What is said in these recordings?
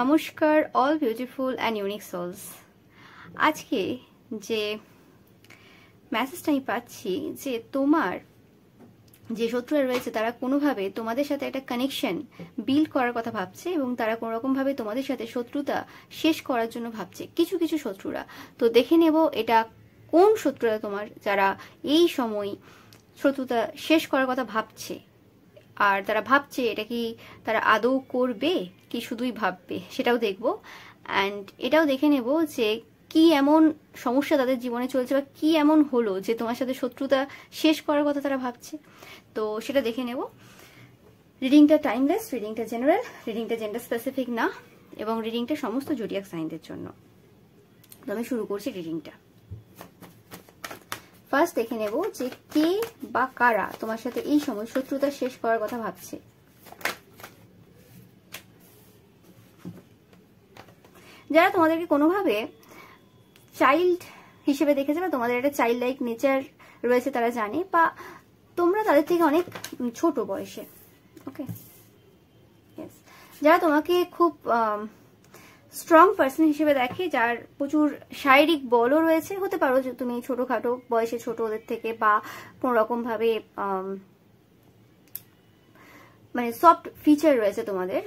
নমস্কার all beautiful and unique souls. আজকে যে মেসেজটা আমি পাচ্ছি যে তোমার যে শত্রুরা রয়েছে তারা কোনোভাবে তোমাদের সাথে একটা কানেকশন বিল্ড করার কথা ভাবছে এবং তারা কোনো রকমভাবে তোমাদের সাথে শত্রুতা শেষ করার জন্য ভাবছে। কিছু কিছু শত্রুরা, তো দেখে নেব এটা কোন শত্রুরা তোমার যারা এই সময় শত্রুতা শেষ করার কথা ভাবছে। আর তারা ভাবছে এটা কি তারা আদৌ করবে কি শুধুই ভাববে, সেটাও দেখবো। অ্যান্ড এটাও দেখে নেব যে কি এমন সমস্যা তাদের জীবনে চলছে বা কি এমন হলো যে তোমার সাথে শত্রুতা শেষ করার কথা তারা ভাবছে। তো সেটা দেখে নেব। রিডিংটা টাইমলেস, রিডিংটা জেনারেল, রিডিংটা জেন্ডার স্পেসিফিক না, এবং রিডিংটা সমস্ত জোডিয়াক সাইনদের জন্য। তো আমি শুরু করছি রিডিংটা। ফার্স্ট দেখে নেব যে কে বা কারা তোমার সাথে এই সময় শত্রুতা শেষ করার কথা ভাবছে। যারা তোমাদেরকে কোনোভাবে চাইল্ড হিসেবে দেখেছে বা তোমাদের একটা চাইল্ড লাইক নেচার রয়েছে তারা জানে, বা তোমরা তাদের থেকে অনেক ছোট বয়সে। ওকে, যারা তোমাকে খুব স্ট্রং পার্সন হিসেবে দেখে, যার প্রচুর শারীরিক বলও রয়েছে, হতে পারো যে তুমি ছোটখাটো বয়সে ছোট ওদের থেকে, বা কোন রকম ভাবে মানে সফট ফিচার রয়েছে তোমাদের।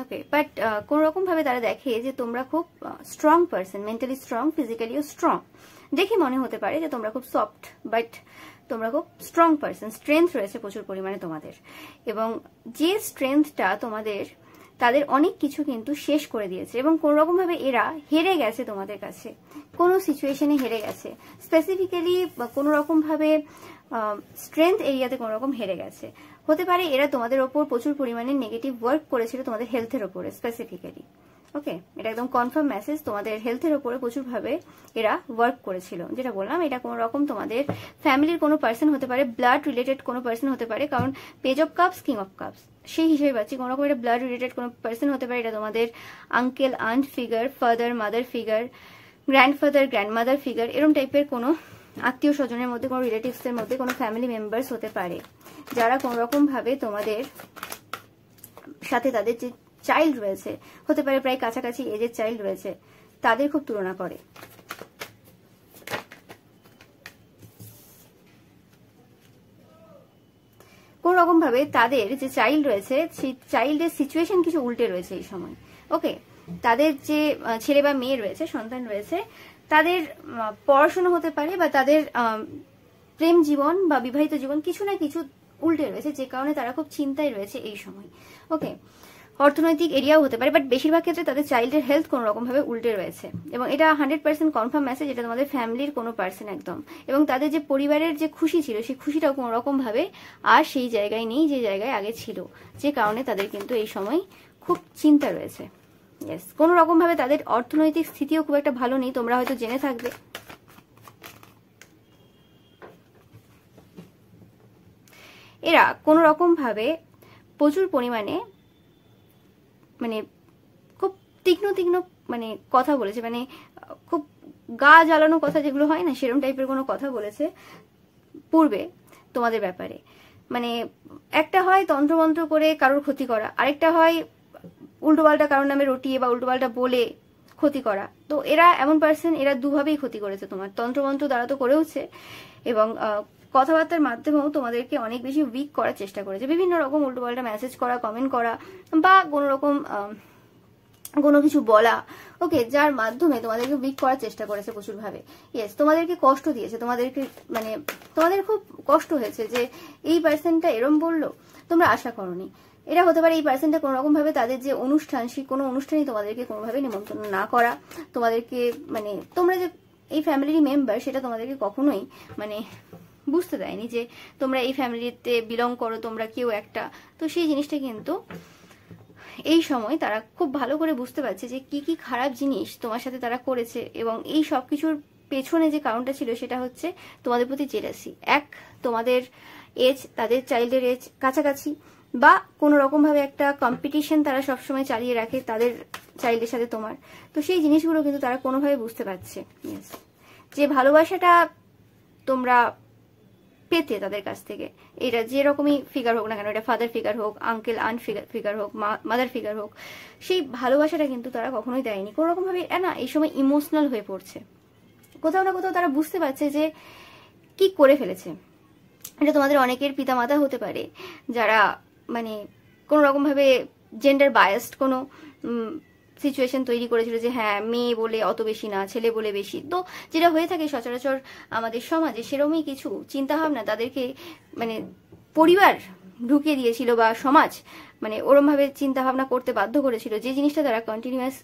ওকে, বাট কোন রকম ভাবে তারা দেখে যে তোমরা খুব স্ট্রং পার্সন, মেন্টালি স্ট্রং, ফিজিক্যালিও স্ট্রং। দেখে মনে হতে পারে যে তোমরা খুব সফট, বাট তোমরা খুব স্ট্রং পার্সন, স্ট্রেংথ রয়েছে প্রচুর পরিমাণে তোমাদের। এবং যে স্ট্রেংথটা তোমাদের, তাদের অনেক কিছু কিন্তু শেষ করে দিয়েছে এবং কোন রকম ভাবে এরা হেরে গেছে তোমাদের কাছে, কোনো সিচুয়েশনে হেরে গেছে। স্পেসিফিক্যালি কোন রকম ভাবে স্ট্রেংথ এরিয়াতে কোন রকম হেরে গেছে। হতে পারে এরা তোমাদের ওপর প্রচুর পরিমাণে নেগেটিভ ওয়ার্ক করেছিল, তোমাদের হেলথের ওপরে স্পেসিফিক্যালি। ওকে, এটা একদম কনফার্ম মেসেজ, তোমাদের হেলথের ওপরে প্রচুর ভাবে এরা ওয়ার্ক করেছিল। যেটা বললাম, এটা কোন রকম তোমাদের ফ্যামিলির কোনো পার্সন হতে পারে, ব্লাড রিলেটেড কোনো পার্সন হতে পারে, কারণ page of cups, king of cups, সেই হিসেবে পাচ্ছি কোন রকম এটা ব্লাড রিলেটেড কোনো পার্সন হতে পারে। এটা তোমাদের uncle, aunt figure, father, mother figure, grandfather, grandmother figure, এরকম টাইপের কোনো আত্মীয় স্বজনের মধ্যে, কোনো রিলেটিভস এর মধ্যে কোনো ফ্যামিলি মেম্বার্স হতে পারে, যারা কোন রকম ভাবে তোমাদের সাথে তাদের যে চাইল্ড রয়েছে, হতে পারে প্রায় কাছাকাছি এজের চাইল্ড রয়েছে, তাদের খুব তুলনা করে। কোন রকম ভাবে তাদের যে চাইল্ড রয়েছে, সেই চাইল্ডের সিচুয়েশন কিছু উল্টে রয়েছে এই সময়। ওকে, তাদের যে ছেলে বা মেয়ে রয়েছে, সন্তান রয়েছে, তাদের পড়াশোনা হতে পারে বা তাদের প্রেম জীবন বা বিবাহিত জীবন কিছু না কিছু উল্টে রয়েছে, যে কারণে তারা খুব চিন্তায় রয়েছে এই সময়। ওকে, অর্থনৈতিক এরিয়াও হতে পারে, বাট বেশিরভাগ ক্ষেত্রে তাদের চাইল্ডের হেলথ কোনো রকম ভাবে উল্টে রয়েছে। এবং এটা 100% কনফার্ম মেসেজ, এটা তোমাদের ফ্যামিলির কোনো পার্সন একদম। এবং তাদের যে পরিবারের যে খুশি ছিল, সেই খুশিটাও কোনো রকম ভাবে আর সেই জায়গায় নেই যে জায়গায় আগে ছিল, যে কারণে তাদের কিন্তু এই সময় খুব চিন্তা রয়েছে। ইয়েস, কোনো রকম ভাবে তাদের অর্থনৈতিক স্থিতিও খুব একটা ভালো নেই, তোমরা হয়তো জেনে থাকবে। এরা কোনো রকম ভাবে প্রচুর পরিমাণে মানে খুব তীক্ষ্ণ তীক্ষ্ণ মানে কথা বলেছে, মানে খুব গা জ্বালানো কথা যেগুলো হয় না, সেরকম টাইপের কোনো কথা বলেছে পূর্বে তোমাদের ব্যাপারে। মানে একটা হয় তন্ত্রমন্ত্র করে কারোর ক্ষতি করা, আরেকটা হয় উল্টোপাল্টা কারোর নামে রটিয়ে বা উল্টোপাল্টা বলে ক্ষতি করা। তো এরা এমন পার্সন, এরা দুভাবেই ক্ষতি করেছে তোমার, তন্ত্রমন্ত্র দ্বারা তো করেওছে এবং কথাবার্তার মাধ্যমেও তোমাদেরকে অনেক বেশি উইক করার চেষ্টা করেছে। বিভিন্ন রকম উল্টোপাল্টা মেসেজ করা, কমেন্ট করা, বা কোনো রকম কোনো কিছু বলা, ওকে, যার মাধ্যমে তোমাদেরকে উইক করার চেষ্টা করেছে প্রচুর ভাবে। ইয়েস, তোমাদেরকে কষ্ট দিয়েছে, তোমাদেরকে মানে তোমাদের খুব কষ্ট হয়েছে যে এই পার্সনটা এরম বললো, তোমরা আশা করোনি। এটা হতে পারে এই পার্সনটা কোনো রকম ভাবে তাদের যে অনুষ্ঠান, সেই কোনো অনুষ্ঠানই তোমাদেরকে কোনোভাবে নিমন্ত্রণ না করা, তোমাদেরকে মানে তোমরা যে এই ফ্যামিলির মেম্বার সেটা তোমাদেরকে কখনোই মানে বুঝতে দেয়নি যে তোমরা এই ফ্যামিলিতে বিলং করো, তোমরা কেউ একটা। তো সেই জিনিসটা কিন্তু এই সময় তারা খুব ভালো করে বুঝতে পারছে যে কি কি খারাপ জিনিস তোমার সাথে তারা করেছে, এবং এই সব কিছুর পেছনে যে কারণটা ছিল সেটা হচ্ছে তোমাদের প্রতি জেলাসি। এক, তোমাদের এজ, তাদের চাইল্ডের এজ কাছাকাছি, বা কোনো রকম ভাবে একটা কম্পিটিশন তারা সবসময় চালিয়ে রাখে তাদের চাইল্ডের সাথে তোমার। তো সেই জিনিসগুলো কিন্তু তারা কোনোভাবে বুঝতে পারছে। যে ভালোবাসাটা তোমরা পেতে তাদের কাছ থেকে, এটা যেরকমই ফিগার হোক না কেন, এটা ফাদার ফিগার হোক, আঙ্কেল আন্ট ফিগার হোক, মাদার ফিগার হোক, সেই ভালোবাসাটা কিন্তু তারা কখনোই দেয়নি। কোনো রকম ভাবে না এই সময় ইমোশনাল হয়ে পড়ছে, কোথাও না কোথাও তারা বুঝতে পারছে যে কি করে ফেলেছে। এটা তোমাদের অনেকের পিতামাতা হতে পারে যারা মানে কোনো রকম ভাবে জেন্ডার বায়াসড কোনো সিচুয়েশন তৈরি করেছিল যে হ্যাঁ মেয়ে বলে অত বেশি না, ছেলে বলে বেশি। তো যেটা হয়ে থাকে সচরাচর আমাদের সমাজে, সেরকমই কিছু চিন্তাভাবনা তাদেরকে মানে পরিবার ঢুকিয়ে দিয়েছিল, বা সমাজ মানে ওরম ভাবে চিন্তাভাবনা করতে বাধ্য করেছিল, যে জিনিসটা তারা কন্টিনিউয়াস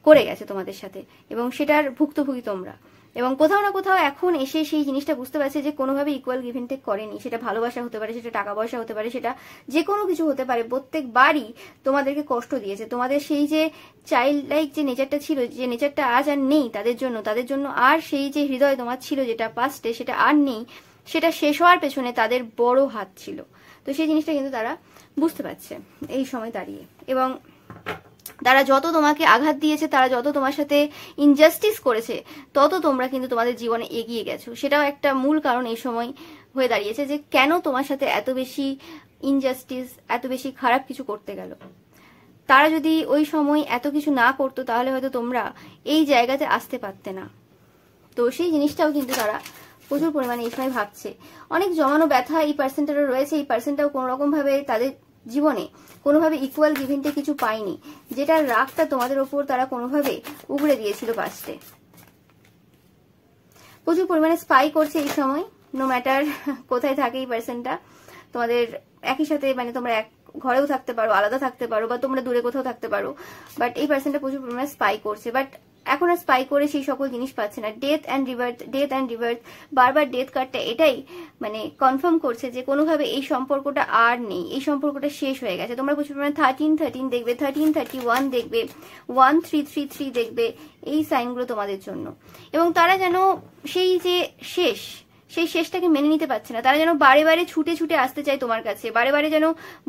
করে গেছে তোমাদের সাথে, এবং সেটার ভুক্তভোগী তোমরা। এবং কোথাও না কোথাও এখন এসে সেই জিনিসটা বুঝতে পারছে যে কোনোভাবে ইকুয়াল গিভ এন্ড টেক করেনি। সেটা ভালোবাসা হতে পারে, সেটা টাকা পয়সা হতে পারে, সেটা যে কোনো কিছু হতে পারে, প্রত্যেকবারই তোমাদেরকে কষ্ট দিয়েছে। তোমাদের সেই যে চাইল্ড লাইক যে নেচারটা ছিল, যে নেচারটা আজ আর নেই তাদের জন্য আর সেই যে হৃদয় তোমার ছিল যেটা পাস্টে, সেটা আর নেই। সেটা শেষ হওয়ার পেছনে তাদের বড় হাত ছিল। তো সেই জিনিসটা কিন্তু তারা বুঝতে পারছে এই সময় দাঁড়িয়ে। এবং তারা যত তোমাকে আঘাত দিয়েছে, তারা যত তোমার সাথে ইনজাস্টিস করেছে, তত তোমরা কিন্তু তোমাদের জীবনে এগিয়ে গেছো। সেটাও একটা মূল কারণ এই সময় হয়ে দাঁড়িয়েছে যে কেন তোমার সাথে এত বেশি ইনজাস্টিস, এত বেশি খারাপ কিছু করতে গেল। তারা যদি ওই সময় এত কিছু না করতো তাহলে হয়তো তোমরা এই জায়গাতে আসতে পারতে না। তো সেই জিনিসটাও কিন্তু তারা প্রচুর পরিমাণে এই সময় ভাবছে। অনেক জমানো ব্যথা এই পার্সেন্টটারও রয়েছে। এই পার্সেন্টটাও কোনো রকম ভাবে তাদের জীবনে কোনোভাবে ইকুয়াল গিভিংটে কিছু পায়নি, যেটার রাগটা তোমাদের ওপর তারা কোনোভাবে উগড়ে দিয়েছিল পাস্টে। প্রচুর পরিমাণে স্পাই করছে এই সময়, নো ম্যাটার কোথায় থাকে এই পার্সনটা। তোমাদের একই সাথে মানে তোমরা এক ঘরেও থাকতে পারো, আলাদা থাকতে পারো, বা তোমরা দূরে কোথাও থাকতে পারো, বাট এই পার্সনটা প্রচুর পরিমাণে স্পাই করছে। বাট এখন আর স্পাই করে সেই সকল জিনিস পাচ্ছে না। ডেথ অ্যান্ড রিবার্থ, বারবার ডেথ কার্ডটা এটাই মানে কনফার্ম করছে যে কোনোভাবে এই সম্পর্কটা আর নেই, এই সম্পর্কটা শেষ হয়ে গেছে। তোমরা প্রচুর পরিমাণে 13 দেখবে, 1331 দেখবে, 1333 দেখবে, এই সাইনগুলো তোমাদের জন্য। এবং তারা যেন সেই যে সেই শেষটাকে মেনে নিতে পারছে না। তারা যেন বারে বারে ছুটে ছুটে আসতে চায় তোমার কাছে, বারে বারে যেন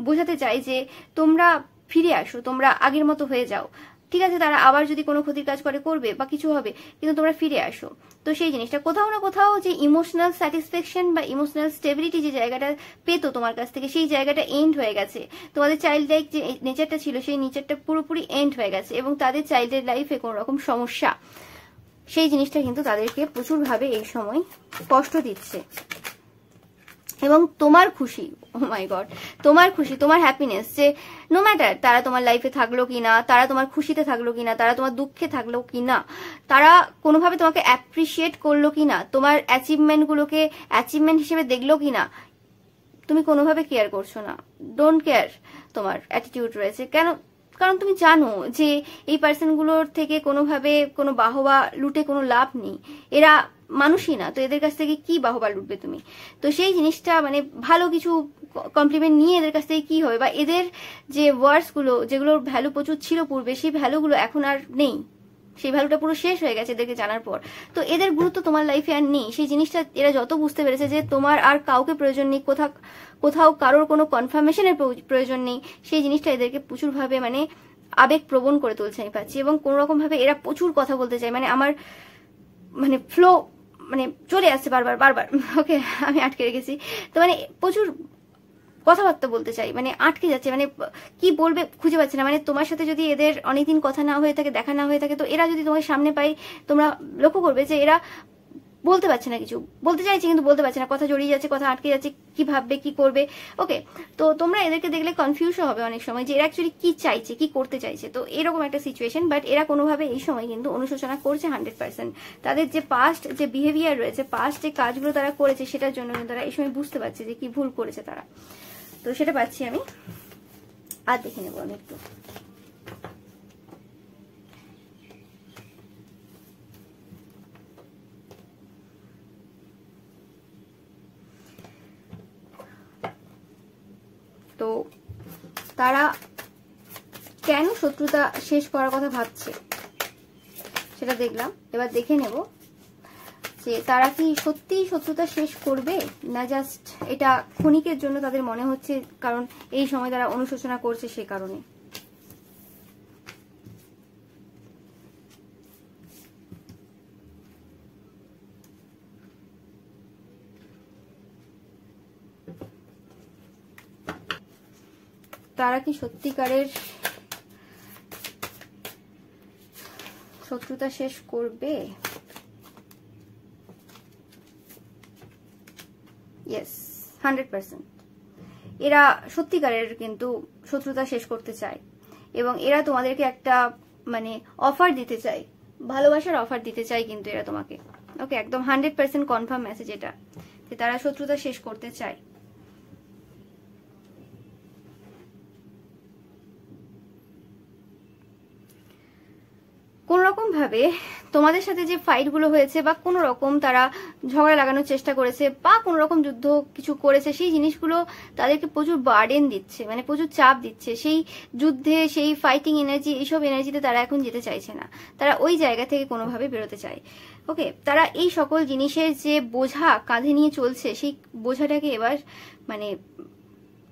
বোঝাতে চায় যে তোমরা ফিরে আসো, তোমরা আগের মতো হয়ে যাও। ঠিক আছে, তারা আবার যদি কোনো ক্ষতির কাজ করবে বা কিছু হবে, কিন্তু তোমরা ফিরে আসো। তো সেই জিনিসটা কোথাও না কোথাও যে ইমোশনাল স্যাটিসফ্যাকশন বা ইমোশনাল স্টেবিলিটি যে জায়গাটা পেতো তোমার কাছ থেকে, সেই জায়গাটা এন্ড হয়ে গেছে। তোমাদের চাইল্ড লাইক যে নেচারটা ছিল, সেই নেচারটা পুরোপুরি এন্ড হয়ে গেছে। এবং তাদের চাইল্ডের লাইফে কোনো রকম সমস্যা, সেই জিনিসটা কিন্তু তাদেরকে প্রচুরভাবে এই সময় কষ্ট দিচ্ছে। এবং তোমার খুশি, ও মাই গড, তোমার খুশি, তোমার হ্যাপিনেস, যে নো ম্যাটার তারা তোমার লাইফে থাকলো কিনা, তারা তোমার খুশিতে থাকলো কিনা, তারা তোমার দুঃখে থাকলো কিনা, তারা কোনোভাবে তোমাকে অ্যাপ্রিসিয়েট করলো কিনা, তোমার অ্যাচিভমেন্টগুলোকে অ্যাচিভমেন্ট হিসেবে দেখলো কিনা, তুমি কোনোভাবে কেয়ার করছো না। ডোন্ট কেয়ার তোমার অ্যাটিটিউড রয়েছে। কারণ তুমি জানো যে এই পার্সনগুলোর থেকে কোনোভাবে কোনো বাহবা লুটে কোনো লাভ নেই। এরা মানুষই না, তো এদের কাছ থেকে কি বাহবা লুটবে তুমি? তো সেই জিনিসটা মানে ভালো কিছু কমপ্লিমেন্ট নিয়ে এদের কাছ থেকে কি হবে, বা এদের যে ওয়ার্ডসগুলো যেগুলোর ভ্যালু প্রচুর ছিল পূর্বে, সেই ভ্যালুগুলো এখন আর নেই, সেই ভ্যালুটা পুরো শেষ হয়ে গেছে এদেরকে জানার পর। তো এদের গুরুত্ব তোমার লাইফে আর নেই। সেই জিনিসটা এরা যত বুঝতে পেরেছে যে তোমার আর কাউকে প্রয়োজন নেই, কোথাও কারোর কোনো কনফার্মেশনের প্রয়োজন নেই, সেই জিনিসটা এদেরকে প্রচুরভাবে মানে আবেগ প্রবণ করে তুলছে আমি পাচ্ছি। এবং কোন রকম ভাবে এরা প্রচুর কথা বলতে চায়, মানে আমার মানে ফ্লো মানে চলে আসছে বারবার। ওকে, আমি আটকে রেখেছি। তো মানে প্রচুর কথাবার্তা বলতে চাই, মানে আটকে যাচ্ছে, মানে কি বলবে খুঁজে পাচ্ছে না। মানে তোমার সাথে যদি এদের অনেকদিন কথা না হয়ে থাকে, দেখা না হয়ে থাকে, তো এরা যদি তোমার সামনে পাই, তোমরা লক্ষ্য করবে যে এরা বলতে পারছে না, কিছু বলতে চাইছে কিন্তু বলতে পারছে না, কথা জড়িয়ে যাচ্ছে, কথা আটকে যাচ্ছে, কি ভাববে, কি করবে। ওকে, তো তোমরা এদেরকে দেখলে কনফিউশন হবে অনেক সময় যে এরা অ্যাকচুয়ালি কি চাইছে, কি করতে চাইছে। তো এরকম একটা সিচুয়েশন। বাট এরা কোনোভাবে এই সময় কিন্তু অনুশোচনা করছে 100%। তাদের যে পাস্ট যে বিহেভিয়ার রয়েছে, পাস্ট যে কাজগুলো তারা করেছে, সেটার জন্য কিন্তু তারা এই সময় বুঝতে পারছে যে কি ভুল করেছে তারা। তো সেটা পাচ্ছি আমি, আর দেখে নেবো আমি একটু। তো তারা কেন শত্রুতা শেষ করার কথা ভাবছে সেটা দেখলাম। এবার দেখে নেব যে তারা কি সত্যিই শত্রুতা শেষ করবে, না জাস্ট এটা ক্ষণিকের জন্য তাদের মনে হচ্ছে, কারণ এই সময় তারা অনুশোচনা করছে সে কারণে। তারা কি সত্যিকারের শত্রুতা শেষ করবে? ইয়েস, 100%। এরা সত্যিকারের কিন্তু শত্রুতা শেষ করতে চায় এবং এরা তোমাদেরকে একটা মানে অফার দিতে চায়, ভালোবাসার অফার দিতে চায় কিন্তু এরা তোমাকে। ওকে, একদম 100% কনফার্ম মেসেজ এটা, যে তারা শত্রুতা শেষ করতে চায়। কোন রকম ভাবে তোমাদের সাথে যে ফাইট গুলো হয়েছে বা কোন রকম তারা ঝগড়া লাগানোর চেষ্টা করেছে বা কোন রকম যুদ্ধ কিছু করেছে, সেই জিনিসগুলো তাদেরকে প্রচুর বার্ডেন দিচ্ছে, মানে প্রচুর চাপ দিচ্ছে। সেই যুদ্ধে, সেই ফাইটিং এনার্জি, এইসব এনার্জিতে তারা এখন যেতে চাইছে না, তারা ওই জায়গা থেকে কোনোভাবে বেরোতে চায়। ওকে, তারা এই সকল জিনিসের যে বোঝা কাঁধে নিয়ে চলছে, সেই বোঝাটাকে এবার মানে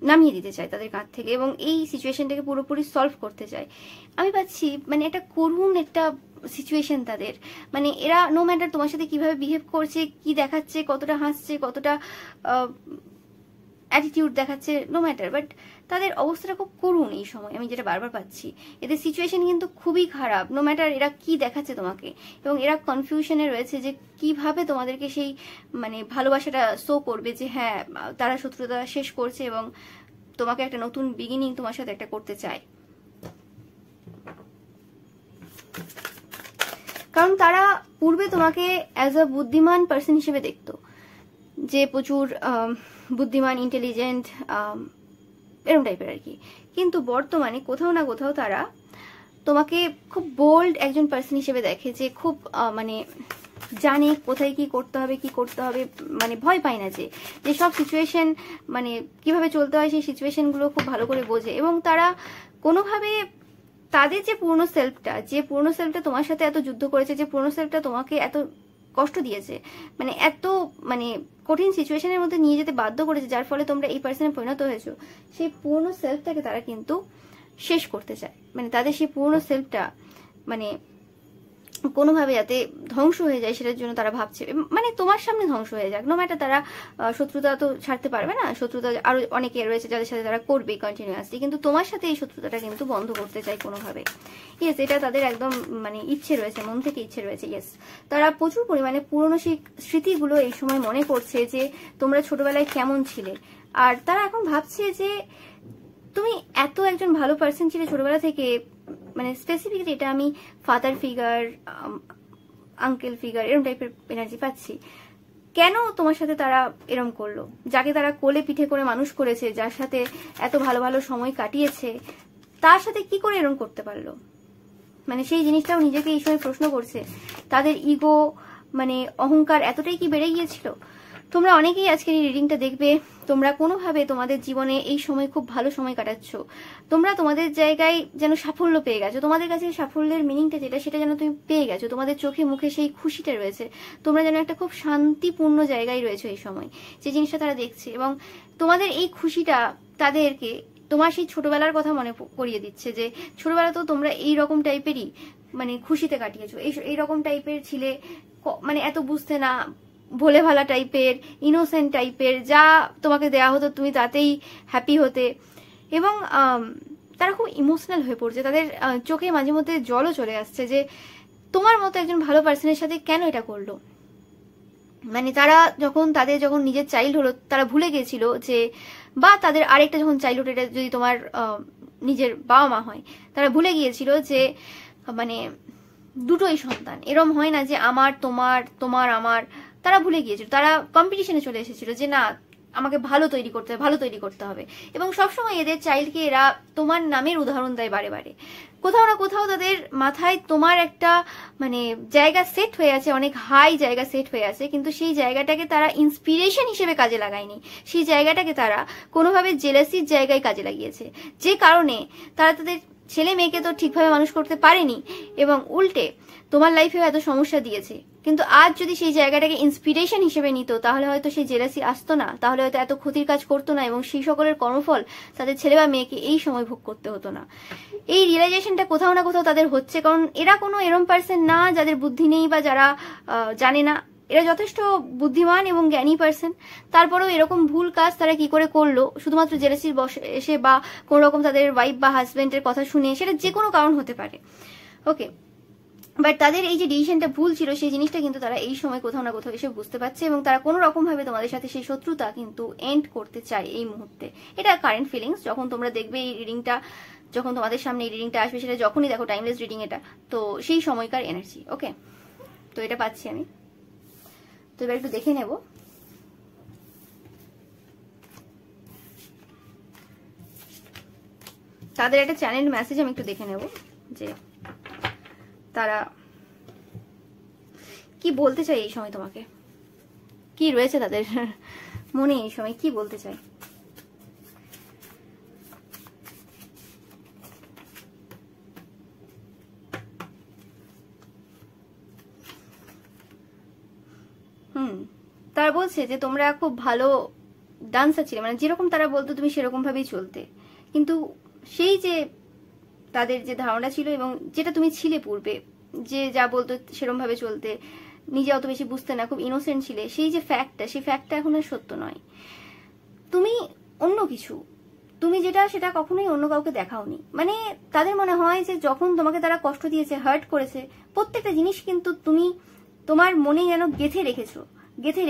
নামিয়ে দিতে চায় তাদের কাঁধ থেকে এবং এই সিচুয়েশনটাকে পুরোপুরি সলভ করতে চায়। আমি পাচ্ছি মানে একটা করুণ একটা সিচুয়েশন তাদের, মানে এরা নো ম্যাটার তোমার সাথে কিভাবে বিহেভ করছে, কি দেখাচ্ছে, কতটা হাসছে, কতটা অ্যাটিটিউড দেখাচ্ছে, নো ম্যাটার, বাট তাদের অবস্থাটা খুব করুণ এই সময়। আমি যেটা বারবার পাচ্ছি, এদের সিচুয়েশন কিন্তু খুবই খারাপ, নো ম্যাটার এরা কি দেখাচ্ছে তোমাকে, এবং এরা কনফিউশনে রয়েছে যে কিভাবে তোমাদেরকে সেই মানে ভালোবাসাটা শো করবে যে হ্যাঁ তারা শত্রুতা শেষ করছে এবং তোমাকে একটা নতুন বিগিনিং তোমার সাথে একটা করতে চায়। কারণ তারা পূর্বে তোমাকে অ্যাজ আ বুদ্ধিমান পার্সন হিসেবে দেখতো, যে প্রচুর বুদ্ধিমান, ইন্টেলিজেন্ট, এরকম টাইপের আর কি। কিন্তু বর্তমানে কোথাও না কোথাও তারা তোমাকে খুব বোল্ড একজন পার্সন হিসেবে দেখে, যে খুব মানে জানে কোথায় কি করতে হবে, কি করতে হবে, মানে ভয় পায় না, যে সব সিচুয়েশন মানে কিভাবে চলতে হয় সেই সিচুয়েশনগুলো খুব ভালো করে বোঝে। এবং তারা কোনোভাবে তাদের যে পুরনো সেলফটা তোমার সাথে এত যুদ্ধ করেছে, যে পুরনো সেলফটা তোমাকে এত কষ্ট দিয়েছে, মানে এত মানে কঠিন সিচুয়েশনের মধ্যে নিয়ে যেতে বাধ্য করেছে, যার ফলে তোমরা এই পার্সনে পরিণত হয়েছো, সেই পুরনো সেলফটাকে তারা কিন্তু শেষ করতে চায়। মানে তাদের সেই পুরনো সেলফটা মানে কোনোভাবে যাতে ধ্বংস হয়ে যায় সেটার জন্য তারা ভাবছে, মানে তোমার সামনে ধ্বংস হয়ে যাক, নো ম্যাটার। তারা শত্রুতা তো ছাড়তে পারবে না, শত্রুতা আরো অনেকে রয়েছে যাদের সাথে তারা করবে কন্টিনিউয়াসলি, কিন্তু তোমার সাথে এই শত্রুতাটা কিন্তু বন্ধ করতে চায় কোনোভাবে। ইয়েস, এটা তাদের একদম মানে ইচ্ছে রয়েছে, মন থেকে ইচ্ছে রয়েছে। ইয়েস, তারা প্রচুর পরিমাণে পুরনো সেই স্মৃতিগুলো এই সময় মনে করছে, যে তোমরা ছোটবেলায় কেমন ছিলে, আর তারা এখন ভাবছে যে তুমি এত একজন ভালো পার্সন ছিলে ছোটবেলা থেকে, মানে স্পেসিফিকলি এটা আমি ফাদার ফিগার, আঙ্কেল ফিগার এরকম টাইপের এনার্জি পাচ্ছি। কেন তোমার সাথে তারা এরম করলো? যাকে তারা কোলে পিঠে করে মানুষ করেছে, যার সাথে এত ভালো ভালো সময় কাটিয়েছে, তার সাথে কি করে এরম করতে পারলো? মানে সেই জিনিসটাও নিজেকে এই সময় প্রশ্ন করছে। তাদের ইগো মানে অহংকার এতটাই কি বেড়ে গিয়েছিল? তোমরা অনেকেই আজকের এই রিডিংটা দেখবে, তোমরা কোনোভাবে তোমাদের জীবনে এই সময় খুব ভালো সময় কাটাচ্ছ, তোমরা তোমাদের জায়গায় যেন সাফল্য পেয়ে গেছো, তোমাদের কাছে সাফল্যের মিনিংটা যেটা সেটা যেন তুমি পেয়ে গেছো, তোমাদের চোখে মুখে সেই খুশিটা রয়েছে, তোমরা যেন একটা খুব শান্তিপূর্ণ জায়গায় রয়েছো এই সময়, যে জিনিসটা তারা দেখছে। এবং তোমাদের এই খুশিটা তাদেরকে তোমার সেই ছোটবেলার কথা মনে করিয়ে দিচ্ছে, যে ছোটবেলা তো তোমরা এই রকম টাইপেরই মানে খুশিতে কাটিয়েছো, এই রকম টাইপের ছিলে, মানে এত বুঝতে না, ভোলে ভালা টাইপের, ইনোসেন্ট টাইপের, যা তোমাকে দেয়া হতো তুমি তাতেই হ্যাপি হতে। এবং তারা খুব ইমোশনাল হয়ে পড়ছে, তাদের চোখে মাঝে মধ্যে জলও চলে আসছে, যে তোমার মতো একজন ভালো পার্সনের সাথে কেন এটা করলো। মানে তারা তাদের যখন নিজের চাইল্ড হলো, তারা ভুলে গিয়েছিল যে, বা তাদের আরেকটা যখন চাইল্ড হলো, এটা যদি তোমার নিজের বাবা মা হয়, তারা ভুলে গিয়েছিল যে মানে দুটোই সন্তান, এরম হয় না যে আমার তোমার, তোমার আমার। তারা ভুলে গিয়েছিল, তারা কম্পিটিশনে চলে এসেছিল যে না আমাকে ভালো তৈরি করতে হবে। এবং সবসময় এদের চাইল্ডকে এরা তোমার নামের উদাহরণ দেয় বারে বারে। কোথাও না কোথাও তাদের মাথায় তোমার একটা মানে জায়গা সেট হয়ে আছে, অনেক হাই জায়গা সেট হয়ে আছে, কিন্তু সেই জায়গাটাকে তারা ইন্সপিরেশন হিসেবে কাজে লাগায়নি, সেই জায়গাটাকে তারা কোনোভাবে জেলাসির জায়গায় কাজে লাগিয়েছে, যে কারণে তারা তাদের ছেলে মেয়েকে তো ঠিকভাবে মানুষ করতে পারেনি এবং উল্টে তোমার লাইফেও এত সমস্যা দিয়েছে। কিন্তু আজ যদি সেই জায়গাটাকে ইন্সপিরেশন হিসেবে নিত, তাহলে হয়তো সেই জেলাসি আসতো না, তাহলে হয়তো এত ক্ষতির কাজ করতো না, এবং সেই সকলের কর্মফল তাদের ছেলে বা মেয়েকে এই সময় ভোগ করতে হতো না। এই রিয়েলাইজেশনটা কোথাও না কোথাও তাদের হচ্ছে, কারণ এরা কোনো এরম পার্সন না যাদের বুদ্ধি নেই বা যারা জানে না, এরা যথেষ্ট বুদ্ধিমান এবং জ্ঞানী পার্সন, তারপরেও এরকম ভুল কাজ তারা কি করে করলো, শুধুমাত্র জেলাসির বসে এসে বা কোনো রকম তাদের ওয়াইফ বা হাজবেন্ডের কথা শুনে, সেটা যে কোনো কারণ হতে পারে। ওকে, বাট তাদের এই যে ডিসিশনটা ভুল ছিল, সেই জিনিসটা কিন্তু তারা এই সময় কোথাও না কোথাও এসে বুঝতে পারছে, এবং তারা কোনো রকম ভাবে তোমাদের সাথে সেই শত্রুতা কিন্তু এন্ড করতে চায় এই মুহূর্তে। এটা কারেন্ট ফিলিংস। যখন তোমরা দেখবে এই রিডিংটা, যখন তোমাদের সামনে এই রিডিংটা আসবে, সেটা যখনই দেখো টাইমলেস রিডিং এটা, তো সেই সময়কার এনার্জি। ওকে, তো এটা পাচ্ছি আমি। তো এবার একটু দেখে নেব তাদের একটা চ্যানেল মেসেজ। আমি একটু দেখে নেব যে তারা কি বলতে চায় এই সময় তোমাকে, কি রয়েছে তাদের মনে এই সময়, কি বলতে চায়। তারা বলছে যে তোমরা খুব ভালো ডান্সার ছিলে, মানে যেরকম তারা বলতো তুমি সেরকম ভাবেই চলতে, কিন্তু সেই যে তাদের যে ধারণা ছিল এবং যেটা তুমি ছিলে পূর্বে, যে যা বলতো সেরকম ভাবে চলতে, নিজে অত বেশি বুঝতে না, খুব ইনোসেন্ট ছিলে, সেই যে ফ্যাক্টটা, সেই ফ্যাক্টটা এখন আর সত্য নয়। তুমি অন্য কিছু, তুমি যেটা সেটা কখনোই অন্য কাউকে দেখাওনি। মানে তাদের মনে হয় যে যখন তোমাকে তারা কষ্ট দিয়েছে, হার্ট করেছে, প্রত্যেকটা জিনিস কিন্তু তুমি তোমার মনে যেন গেঁথে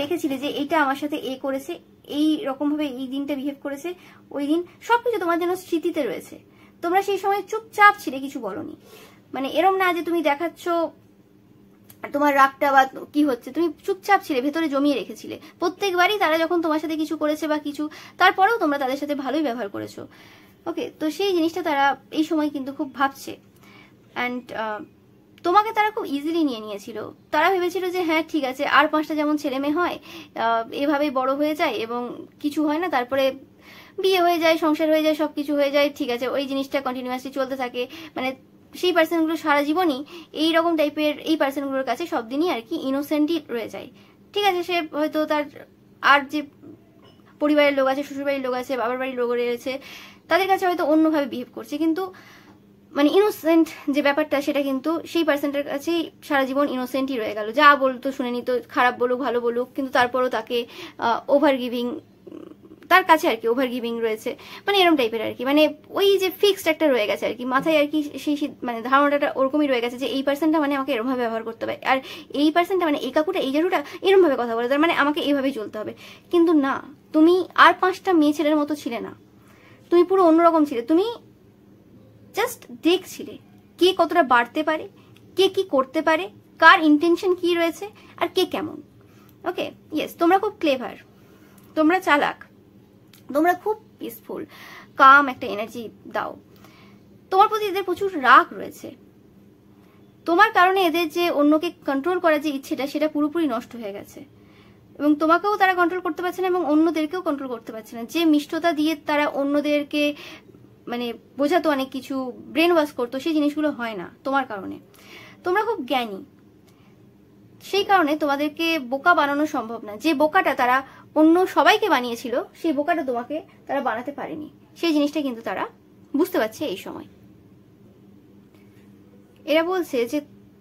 রেখেছিলে যে এইটা আমার সাথে এ করেছে, এই রকম ভাবে এই দিনটা বিহেভ করেছে, ওই দিন সবকিছু তোমার যেন স্মৃতিতে রয়েছে। তোমরা সেই সময় চুপচাপ ছিলে, কিছু বলনি। মানে এরম না যে তুমি দেখাচ্ছ তোমার রাগটা বা কি হচ্ছে, তুমি চুপচাপ ছিলে, ভেতরে জমিয়ে রেখেছিলে। প্রত্যেকবারই তারা যখন তোমার সাথে কিছু করেছে বা কিছু, তারপরেও তোমরা তাদের সাথে ভালোই ব্যবহার করেছো। ওকে, তো সেই জিনিসটা তারা এই সময় কিন্তু খুব ভাবছে। অ্যান্ড তোমাকে তারা খুব ইজিলি নিয়ে নিয়েছিল। তারা ভেবেছিল যে হ্যাঁ ঠিক আছে, আর 5টা যেমন ছেলে মেয়ে হয় এভাবেই বড় হয়ে যায় এবং কিছু হয় না, তারপরে বিয়ে হয়ে যায়, সংসার হয়ে যায়, সবকিছু হয়ে যায়, ঠিক আছে, ওই জিনিসটা কন্টিনিউয়াসলি চলতে থাকে। মানে সেই পার্সনগুলো সারা জীবনই এইরকম টাইপের, এই পার্সনগুলোর কাছে সব দিনই আর কি ইনোসেন্টই রয়ে যায়। ঠিক আছে, সে হয়তো তার আর যে পরিবারের লোক আছে, শ্বশুরবাড়ির লোক আছে, বাবার বাড়ির লোক রয়েছে, তাদের কাছে হয়তো অন্যভাবে বিহেভ করছে, কিন্তু মানে ইনোসেন্ট যে ব্যাপারটা, সেটা কিন্তু সেই পার্সনটার কাছেই সারা জীবন ইনোসেন্টই রয়ে গেল। যা বলতো শুনে নিত, খারাপ বলুক ভালো বলুক, কিন্তু তারপরও তাকে ওভার গিভিং, তার কাছে আর কি ওভার গিভিং রয়েছে, মানে এরকম টাইপের আর কি। মানে ওই যে ফিক্সড একটা রয়ে গেছে আর কি মাথায় আর কি, সেই মানে ধারণাটা ওরকমই রয়ে গেছে যে এই পার্সনটা মানে আমাকে এরকম ভাবে ব্যবহার করতে হবে, আর এই পার্সনটা মানে এই কাকুটা, এই জারুটা এরকম ভাবে কথা বলে, তার মানে আমাকে এইভাবেই চলতে হবে। কিন্তু না, তুমি আর 5টা মেয়ে ছেলের মতো ছিলে না, তুমি পুরো অন্যরকম ছিলে। তুমি জাস্ট দেখছিলে কে কতটা বাড়তে পারে, কে কি করতে পারে, কার ইন্টেনশন কি রয়েছে, আর কে কেমন। ওকে, ইয়েস, তোমরা খুব ক্লেভার, তোমরা চালাক, তোমরা খুব পিসফুল, কাম একটা এনার্জি দাও। তোমার প্রতি এদের প্রচুর রাগ রয়েছে। তোমার কারণে এদের যে অন্যকে কন্ট্রোল করার যে ইচ্ছেটা, সেটা পুরোপুরি নষ্ট হয়ে গেছে, এবং তোমাকেও তারা কন্ট্রোল করতে পারছে না এবং অন্যদেরকেও কন্ট্রোল করতে পারছে না। যে মিষ্টতা দিয়ে তারা অন্যদেরকে মানে বোঝাতো, অনেক কিছু ব্রেন ওয়াশ করতো, সেই জিনিসগুলো হয় না তোমার কারণে। তোমরা খুব জ্ঞানী, সেই কারণে তোমাদেরকে বোকা বানানো সম্ভব না। যে বোকাটা তারা অন্য সবাইকে বানিয়েছিল, সেই বোকাটা তোমাকে তারা বানাতে পারেনি। সেই জিনিসটা কিন্তু তারা বুঝতে পারছে এই সময়। এরা বলছে যে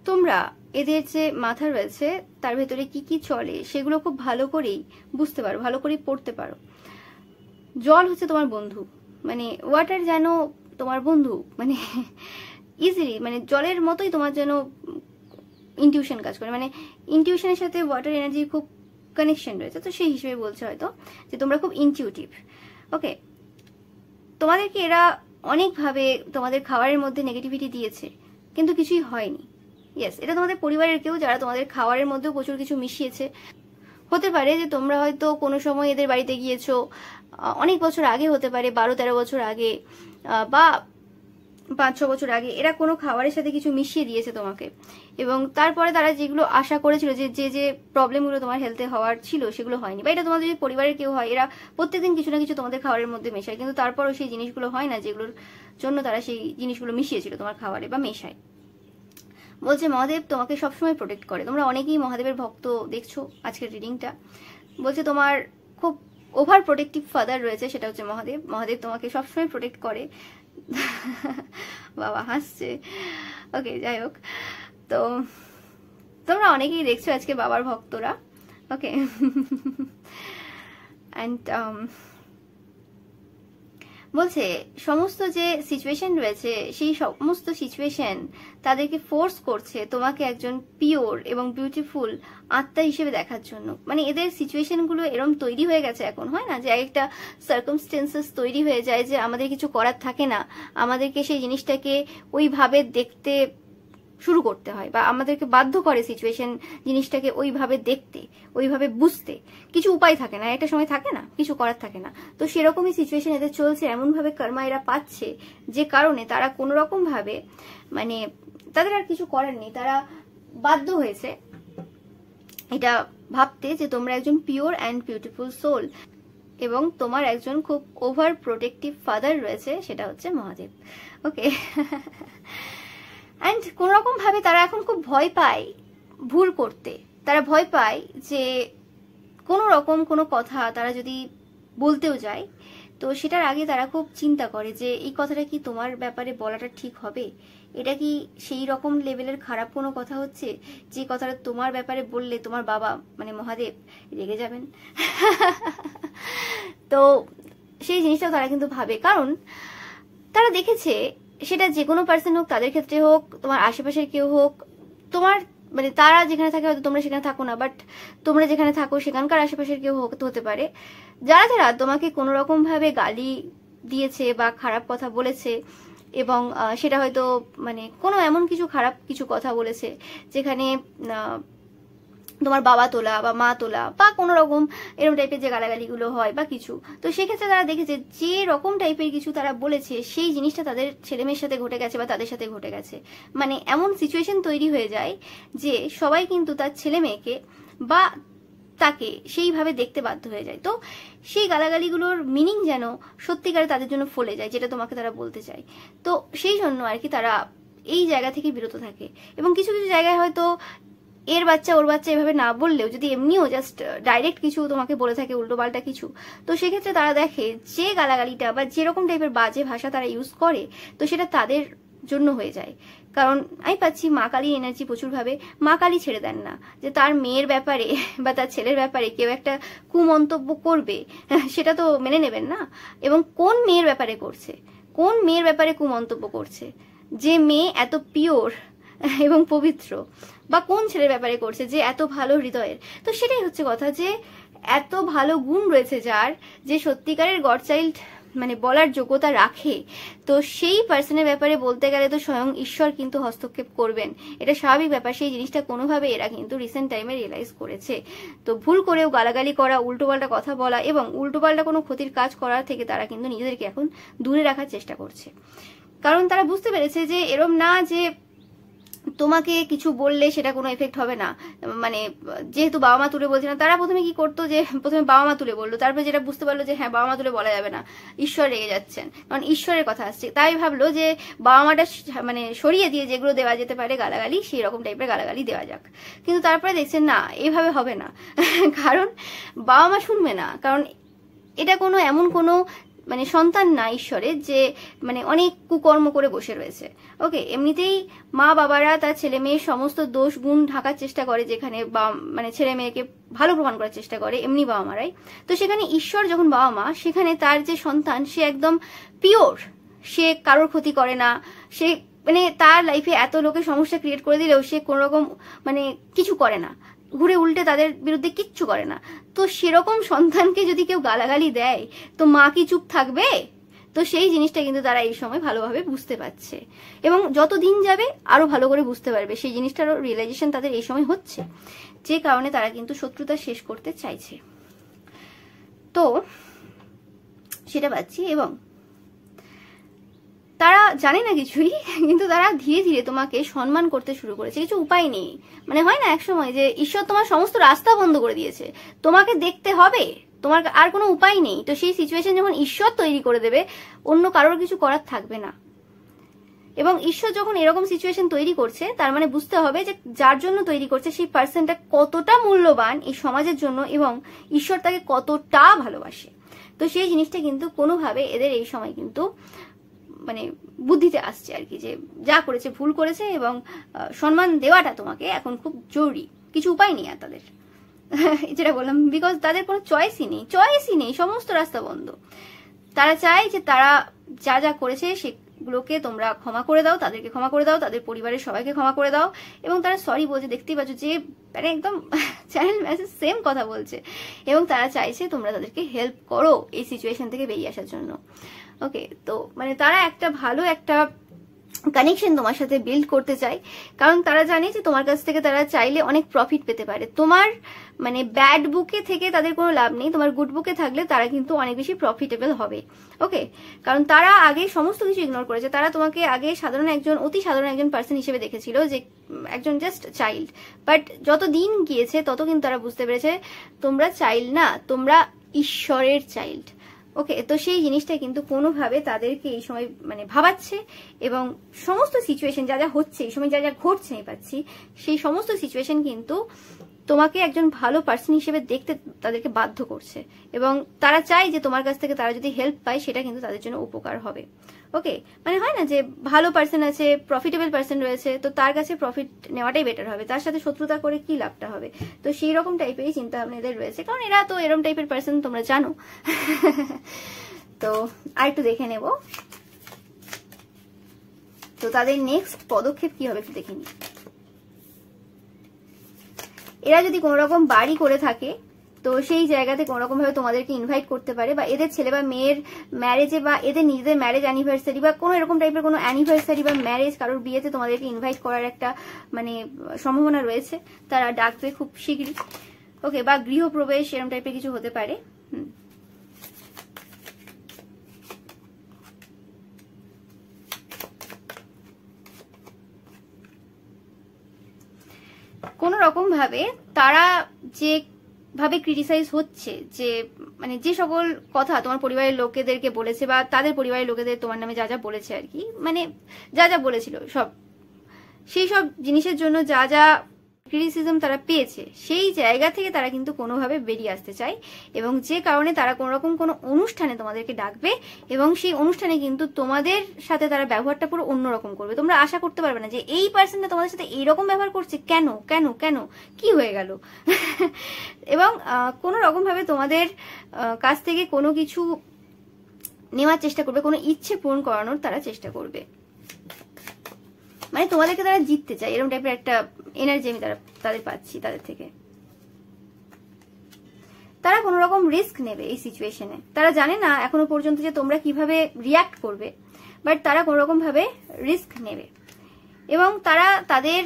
তোমরা এদের যে মাথা রয়েছে তার ভেতরে কি কি চলে সেগুলো খুব ভালো করেই বুঝতে পারো, ভালো করেই পড়তে পারো। জল হচ্ছে তোমার বন্ধু, মানে ওয়াটার যেন তোমার বন্ধু, মানে ইজিলি, মানে জলের মতোই তোমার যেন ইনটিউশন কাজ করে। মানে ইনটিউশনের সাথে ওয়াটার এনার্জি খুব কানেকশন রয়েছে, তো সেই হিসেবে বলছে হয়তো যে তোমরা খুব ইনটিউটিভ। ওকে, তোমাদেরকে এরা অনেকভাবে তোমাদের খাবারের মধ্যে নেগেটিভিটি দিয়েছে, কিন্তু কিছুই হয়নি। ইয়েস, এটা তোমাদের পরিবারের কেউ, যারা তোমাদের খাবারের মধ্যেও প্রচুর কিছু মিশিয়েছে। হতে পারে যে তোমরা হয়তো কোনো সময় এদের বাড়িতে গিয়েছো, অনেক বছর আগে হতে পারে, 12-13 বছর আগে বা 5-6 বছর আগে, এরা কোনো খাবারের সাথে কিছু মিশিয়ে দিয়েছে তোমাকে, এবং তারপরে তারা যেগুলো আশা করেছিল যে যে যে প্রবলেমগুলো তোমার হেলথে হওয়ার ছিল সেগুলো হয়নি। বা এটা তোমাদের যদি পরিবারের কেউ হয়, এরা প্রত্যেকদিন কিছু না কিছু তোমাদের খাবারের মধ্যে মেশায়, কিন্তু তারপরও সেই জিনিসগুলো হয় না যেগুলোর জন্য তারা সেই জিনিসগুলো মিশিয়েছিল তোমার খাবারে বা মেশায়। বলছে মহাদেব তোমাকে সবসময় প্রোটেক্ট করে। তোমরা অনেকেই মহাদেবের ভক্ত দেখছো আজকের রিডিংটা। বলছে তোমার খুব ওভার প্রোটেক্টিভ ফাদার রয়েছে, সেটা হচ্ছে মহাদেব। মহাদেব তোমাকে সবসময় প্রোটেক্ট করে। বাবা হাসছে। ওকে, যাই হোক, তো তোমরা অনেকেই দেখছো আজকে বাবার ভক্তরা। ওকে। অ্যান্ড বলছে সমস্ত যে সিচুয়েশন রয়েছে সেই সমস্ত সিচুয়েশন তাদেরকে ফোর্স করছে তোমাকে একজন পিওর এবং বিউটিফুল আত্মা হিসেবে দেখার জন্য। মানে এদের সিচুয়েশনগুলো এরম তৈরি হয়ে গেছে এখন, হয় না যে একটা সার্কামস্টেন্সেস তৈরি হয়ে যায় যে আমাদের কিছু করার থাকে না, আমাদেরকে সেই জিনিসটাকে ওইভাবে দেখতে শুরু করতে হয়, বা আমাদেরকে বাধ্য করে সিচুয়েশন জিনিসটাকে ওইভাবে দেখতে, ওইভাবে বুঝতে। কিছু উপায় থাকে না, একটা সময় থাকে না, কিছু করার থাকে না। তো সেরকমই সিচুয়েশন এদের চলছে, এমনভাবে কর্মা এরা পাচ্ছে যে কারণে তারা কোনো রকম ভাবে মানে তাদের আর কিছু করার নেই, তারা বাধ্য হয়েছে এটা ভাবতে যে তোমরা একজন পিওর অ্যান্ড বিউটিফুল সোল, এবং তোমার একজন খুব ওভার প্রোটেক্টিভ ফাদার রয়েছে, সেটা হচ্ছে মহাদেব। ওকে। অ্যান্ড কোন রকম ভাবে তারা এখন খুব ভয় পায় ভুল করতে। তারা ভয় পায় যে কোনো রকম কোনো কথা তারা যদি বলতেও যায় তো সেটার আগে তারা খুব চিন্তা করে যে এই কথাটা কি তোমার ব্যাপারে বলাটা ঠিক হবে, এটা কি সেই রকম লেভেলের খারাপ কোনো কথা হচ্ছে যে কথাটা তোমার ব্যাপারে বললে তোমার বাবা মানে মহাদেব রেগে যাবেন। তো সেই জিনিসটাও তারা কিন্তু ভাবে, কারণ তারা দেখেছে সেটা যে কোনো পার্সন হোক, তাদের ক্ষেত্রে হোক, তোমার আশেপাশের কেউ হোক, তোমার মানে তারা যেখানে থাকে হয়তো তোমরা সেখানে থাকো না, বাট তোমরা যেখানে থাকো সেখানকার আশেপাশের কেউ হতে পারে, যারা যারা তোমাকে কোনো রকম ভাবে গালি দিয়েছে বা খারাপ কথা বলেছে, এবং সেটা হয়তো মানে কোনো এমন কিছু খারাপ কিছু কথা বলেছে যেখানে তোমার বাবা তোলা বা মা তোলা বা কোনো রকম এরকম টাইপের যে গালাগালিগুলো হয় বা কিছু, তো সেক্ষেত্রে তারা দেখেছে যে রকম টাইপের কিছু তারা বলেছে সেই জিনিসটা তাদের ছেলেমেয়ের সাথে ঘটে গেছে বা তাদের সাথে ঘটে গেছে। মানে এমন সিচুয়েশন তৈরি হয়ে যায় যে সবাই কিন্তু তার ছেলে মেয়েকে বা তাকে সেইভাবে দেখতে বাধ্য হয়ে যায়। তো সেই গালাগালিগুলোর মিনিং যেন সত্যিকারে তাদের জন্য ফলে যায়, যেটা তোমাকে তারা বলতে চায়। তো সেই জন্য আর কি তারা এই জায়গা থেকে বিরত থাকে, এবং কিছু কিছু জায়গায় হয়তো এর বাচ্চা ওর বাচ্চা এভাবে না বললেও যদি এমনিও জাস্ট ডাইরেক্ট কিছু তোমাকে বলে থাকে উল্টো পাল্টা কিছু, তো সেক্ষেত্রে তারা দেখে যে গালাগালিটা বা যেরকম টাইপের বাজে ভাষা তারা ইউজ করে তো সেটা তাদের জন্য হয়ে যায়। কারণ আমি পাচ্ছি মা কালীর এনার্জি প্রচুর ভাবে, মা কালী ছেড়ে দেন না যে তার মেয়ের ব্যাপারে বা তার ছেলের ব্যাপারে কেউ একটা কুমন্তব্য করবে, সেটা তো মেনে নেবেন না। এবং কোন মেয়ের ব্যাপারে করছে, কোন মেয়ের ব্যাপারে কুমন্তব্য করছে, যে মেয়ে এত পিওর এবং পবিত্র, বা কোন ছেলের ব্যাপারে করছে যে এত ভালো হৃদয়ের। তো সেটাই হচ্ছে কথা, যে এত ভালো গুণ রয়েছে যার, যে সত্যিকারের গড চাইল্ড মানে বলার যোগ্যতা রাখে, তো সেই পার্সনের ব্যাপারে বলতে গেলে তো স্বয়ং ঈশ্বর কিন্তু হস্তক্ষেপ করবেন, এটা স্বাভাবিক ব্যাপার। সেই জিনিসটা কোনোভাবে এরা কিন্তু রিসেন্ট টাইমে রিয়েলাইজ করেছে। তো ভুল করেও গালাগালি করা, উল্টোপাল্টা কথা বলা এবং উল্টোপাল্টা কোনো ক্ষতির কাজ করার থেকে তারা কিন্তু নিজেদেরকে এখন দূরে রাখার চেষ্টা করছে। কারণ তারা বুঝতে পেরেছে যে এরম না যে তোমাকে কিছু বললে সেটা কোনো এফেক্ট হবে না। মানে যেহেতু বাবা মা তুলে বলছে না, তারা প্রথমে কি করতো যে প্রথমে বাবা মা তুলে বললো, তারপরে যেটা বুঝতে পারলো যে হ্যাঁ বাবা মা তুলে বলা যাবে না, ঈশ্বর রেগে যাচ্ছেন, কারণ ঈশ্বরের কথা আসছে, তাই ভাবলো যে বাবা মাটা মানে সরিয়ে দিয়ে যেগুলো দেওয়া যেতে পারে গালাগালি, সেই রকম টাইপের গালাগালি দেওয়া যাক। কিন্তু তারপরে দেখছেন না, এইভাবে হবে না। কারণ বাবা মা শুনবে না, কারণ এটা কোনো এমন কোনো মানে সন্তান না ঈশ্বরের যে মানে অনেক কুকর্ম করে বসে রয়েছে। ওকে, এমনিতেই মা বাবারা তার ছেলে মেয়ের সমস্ত দোষ গুণ ঢাকার চেষ্টা করে, যেখানে মানে ছেলে মেয়েকে ভালো প্রমাণ করার চেষ্টা করে, এমনি বাবা মারাই। তো সেখানে ঈশ্বর যখন বাবা মা, সেখানে তার যে সন্তান সে একদম পিওর, সে কারোর ক্ষতি করে না, সে মানে তার লাইফে এত লোকের সমস্যা ক্রিয়েট করে দিলেও সে কোনো রকম মানে কিছু করে না, ঘুরে উল্টে তাদের বিরুদ্ধে কিচ্ছু করে না। তো সেরকম সন্তানকে যদি কেউ গালাগালি দেয় তো মা কি চুপ থাকবে? তো সেই জিনিসটা কিন্তু তারা এই সময় ভালোভাবে বুঝতে পারছে, এবং যত দিন যাবে আরো ভালো করে বুঝতে পারবে, সেই জিনিসটারও রিয়েলাইজেশন তাদের এই সময় হচ্ছে, যে কারণে তারা কিন্তু শত্রুতা শেষ করতে চাইছে। তো সেটা পাচ্ছি, এবং তারা জানে না কিছুই, কিন্তু তারা ধীরে ধীরে তোমাকে সম্মান করতে শুরু করেছে। কিছু উপায় নেই, মানে হয় না একসময় যে ঈশ্বর তোমার সমস্ত রাস্তা বন্ধ করে দিয়েছে, তোমাকে দেখতে হবে, তোমার আর কোনো উপায় নেই। তো সেই সিচুয়েশন যখন ঈশ্বর তৈরি করে দেবে, অন্য কারোর কিছু করার থাকবে না। এবং ঈশ্বর যখন এরকম সিচুয়েশন তৈরি করছে, তার মানে বুঝতে হবে যে যার জন্য তৈরি করছে সেই পার্সনটা কতটা মূল্যবান এই সমাজের জন্য, এবং ঈশ্বর তাকে কতটা ভালোবাসে। তো সেই জিনিসটা কিন্তু কোনোভাবে এদের এই সময় কিন্তু মানে বুদ্ধিতে আসছে আর কি, যে যা করেছে ভুল করেছে, এবং সম্মান দেওয়াটা তোমাকে এখন খুব জরুরি, কিছু উপায় নেই আর তাদের। যেটা বললাম, বিকজ তাদের কোনো চয়েসই নেই, সমস্ত রাস্তা বন্ধ। তারা চায় যে তারা যা যা করেছে সেগুলোকে তোমরা ক্ষমা করে দাও, তাদেরকে ক্ষমা করে দাও, তাদের পরিবারের সবাইকে ক্ষমা করে দাও, এবং তারা সরি বলছে। দেখতেই পাচ্ছ যে মানে একদম চ্যানেল মেসেজ সেম কথা বলছে, এবং তারা চাইছে তোমরা তাদেরকে হেল্প করো এই সিচুয়েশন থেকে বেরিয়ে আসার জন্য। ওকে, তো মানে তারা একটা ভালো একটা কানেকশন তোমার সাথে বিল্ড করতে চায়, কারণ তারা জানে যে তোমার কাছ থেকে তারা চাইলে অনেক প্রফিট পেতে পারে। তোমার মানে ব্যাড বুকে থেকে তাদের কোনো লাভ নেই, তোমার গুড বুকে থাকলে তারা কিন্তু অনেক বেশি প্রফিটেবল হবে। ওকে, কারণ তারা আগে সমস্ত কিছু ইগনোর করেছে। তারা তোমাকে আগে অতি সাধারণ একজন পার্সন হিসেবে দেখেছিল, যে একজন জাস্ট চাইল্ড। বাট যত দিন গিয়েছে তত কিন্তু তারা বুঝতে পেরেছে তোমরা চাইল্ড না, তোমরা ঈশ্বরের চাইল্ড। ওকে, তো সেই জিনিসটা কিন্তু কোনোভাবে তাদেরকে এই সময় মানে ভাবাচ্ছে, এবং সমস্ত সিচুয়েশন যা যা হচ্ছে এই সময়, যা যা ঘটছে আমি পাচ্ছি, সেই সমস্ত সিচুয়েশন কিন্তু তোমাকে একজন ভালো পার্সন হিসেবে দেখতে তাদেরকে বাধ্য করছে, এবং তারা চায় যে তোমার কাছ থেকে তারা যদি হেল্প পায় সেটা কিন্তু তাদের জন্য উপকার হবে। ওকে, মানে হয় না যে ভালো পার্সন আছে, প্রফিটেবল পার্সন রয়েছে, তো তার কাছে প্রফিট নেওয়াটাই বেটার হবে, তার সাথে শত্রুতা করে কি লাভটা হবে। তো সেই রকম টাইপেরই চিন্তা ভাবনা এদের রয়েছে, কারণ এরা তো এরকম টাইপের পার্সন, তোমরা জানো। তো আর একটু দেখে নেব তো তাদের নেক্সট পদক্ষেপ কি হবে একটু দেখে নিই। এরা যদি কোনো রকম বাড়ি করে থাকে তো সেই জায়গাতে কোনো রকম ভাবে তোমাদেরকে ইনভাইট করতে পারে, বা এদের ছেলে বা মেয়ের ম্যারেজে, বা এদের নিজেদের ম্যারেজ অ্যানিভার্সারি, বা কোনো এরকম টাইপের কোনো অ্যানিভার্সারি বা ম্যারেজ, কারোর বিয়েতে তোমাদেরকে ইনভাইট করার একটা মানে সম্ভাবনা রয়েছে, তারা ডাকবে খুব শীঘ্রই। ওকে, বা গৃহপ্রবেশ এরকম টাইপের কিছু হতে পারে। কোন রকম ভাবে তারা যে ভাবে ক্রিটিসাইজ হচ্ছে, যে মানে যে সকল কথা তোমার পরিবারের লোকেদেরকে বলেছে, বা তাদের পরিবারের লোকেদের তোমার নামে যা যা বলেছে আর কি, মানে যা যা বলেছিল সব, সেই সব জিনিসের জন্য যা যা ক্রিটিসিজম তারা পেয়েছে, সেই জায়গা থেকে তারা কিন্তু কোনোভাবে বেরিয়ে আসতে চায়, এবং যে কারণে তারা কোনো রকম কোনো অনুষ্ঠানে তোমাদেরকে ডাকবে, এবং সেই অনুষ্ঠানে কিন্তু তোমাদের সাথে তারা ব্যবহারটা পুরো অন্যরকম করবে। তোমরা আশা করতে পারবে না যে এই পার্সনটা তোমাদের সাথে এইরকম ব্যবহার করছে, কেন কেন কেন কি হয়ে গেল। এবং কোনো রকম ভাবে তোমাদের কাছ থেকে কোনো কিছু নেওয়ার চেষ্টা করবে, কোনো ইচ্ছে পূরণ করানোর তারা চেষ্টা করবে, মানে তোমাদেরকে তারা জিততে চায়, এরকম টাইপের একটা এনার্জি আমি তাদের পাচ্ছি তাদের থেকে। তারা কোনো রকম রিস্ক নেবে এই সিচুয়েশনে, তারা জানে না এখনো পর্যন্ত যে তোমরা কিভাবে রিয়াক্ট করবে, বাট তারা কোনো রকম ভাবে রিস্ক নেবে, এবং তারা তাদের